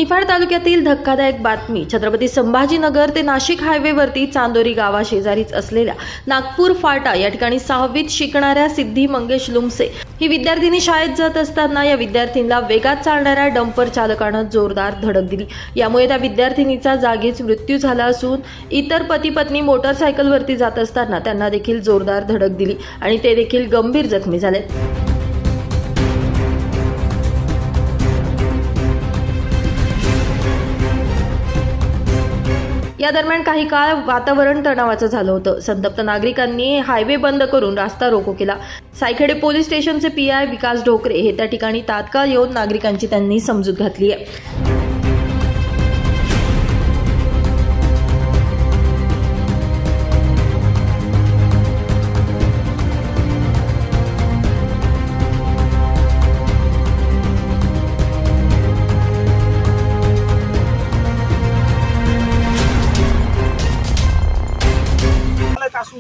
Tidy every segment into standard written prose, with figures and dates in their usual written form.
निफाड तालुक्यातील धक्कादायक बातमी। छत्रपती संभाजीनगर ते नाशिक हायवेवरती चांदोरी गावाशेजारीच असलेल्या नागपूर फाटा या ठिकाणी 6वीत शिकणाऱ्या सिद्धी मंगेश लुमसे ही विद्यार्थिनी शाळेत जात असताना या विद्यार्थिनीला वेगात चालणाऱ्या डंपर चालकानं जोरदार धडक दिली। यामुळे त्या विद्यार्थिनीचा जागीच मृत्यू झाला असून इतर पती पत्नी मोटरसायकलवरती जात असताना त्यांना देखील जोरदार धडक दिली आणि ते देखील गंभीर जखमी झाले। या दरम्यान काही काळ वातावरण तणावाचं झालं होतं। संतप्त नागरिकांनी हायवे बंद करून रास्ता रोको केला। सायखेडे पोलीस स्टेशनचे पीआय विकास ढोकरे हे त्या ठिकाणी तात्काळ येऊन नागरिकांची त्यांनी समजूत घातली आहे।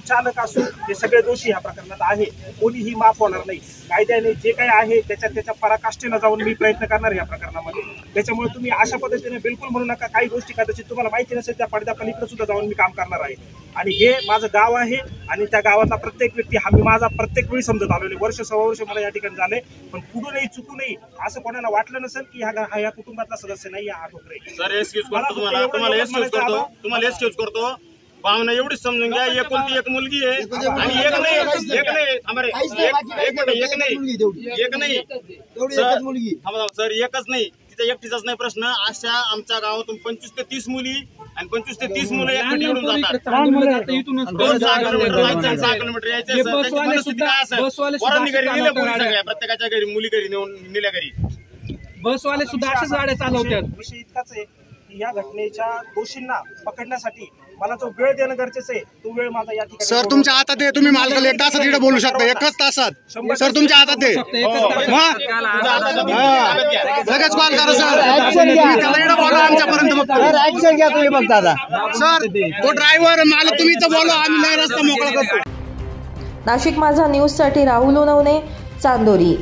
चालक असो हे सगळे दोषी ह्या प्रकरणात आहे। कोणीही माफ होणार नाही। कायद्याने जे काही आहे त्याच्या पराकाष्ठेने जाऊन मी प्रयत्न करणार या प्रकरणामध्ये। त्याच्यामुळे तुम्ही अशा पद्धतीने बिलकुल म्हणू नका। काही गोष्टी कदाचित तुम्हाला माहिती नसेल त्या पडद्या पलीकडे सुद्धा जाऊन मी काम करणार आहे। आणि हे माझं गाव आहे आणि त्या गावातला प्रत्येक व्यक्ती हा मी माझा प्रत्येक वेळी समजत आलेलो। वर्ष सव्वा वर्ष मला या ठिकाणी झाले, पण कुठूनही चुकूनही असं कोणाला वाटलं नसेल की हा कुटुंबातला सदस्य नाही हा ढोकरे सर। तुम्हाला एक्सक्यूज करतो भावना एवढीच समजून घ्या। एकुलती एक मुलगी आहे आणि एक सर एकच नाही, तिचा एकटीचाच नाही प्रश्न। अशा आमच्या गावातून 25 ते 30 मुली आणि 25 ते 30 मुलं एकटी निवडून जातात। 6 किलोमीटर यायचे प्रत्येकाच्या घरी मुली घरी नेऊन नेल्या घरी। बसवाले सुद्धा अशाच गाड्या चालवतात। विषय इतकाच आहे की या घटनेच्या दोषींना पकडण्यासाठी मला जो वेळ देणं गरजेचं आहे तो वेळ माझा या ठिकाणी सर तुमच्या हातात आहे। तुम्ही मालकाला 1 तासात इकडे बोलू शकता, 1 तासात सर तुमच्या हातात आहे। लगेच कॉल करा सर, त्याला बोला आमच्यापर्यंत ऍक्शन घ्या तुम्ही बघता सर। तो ड्रायव्हर मालक तुम्ही इथं बोला, आम्ही रस्ता मोकळा करतो। नाशिक माझा न्यूज साठी राहुल लोणवणे, चांदोरी।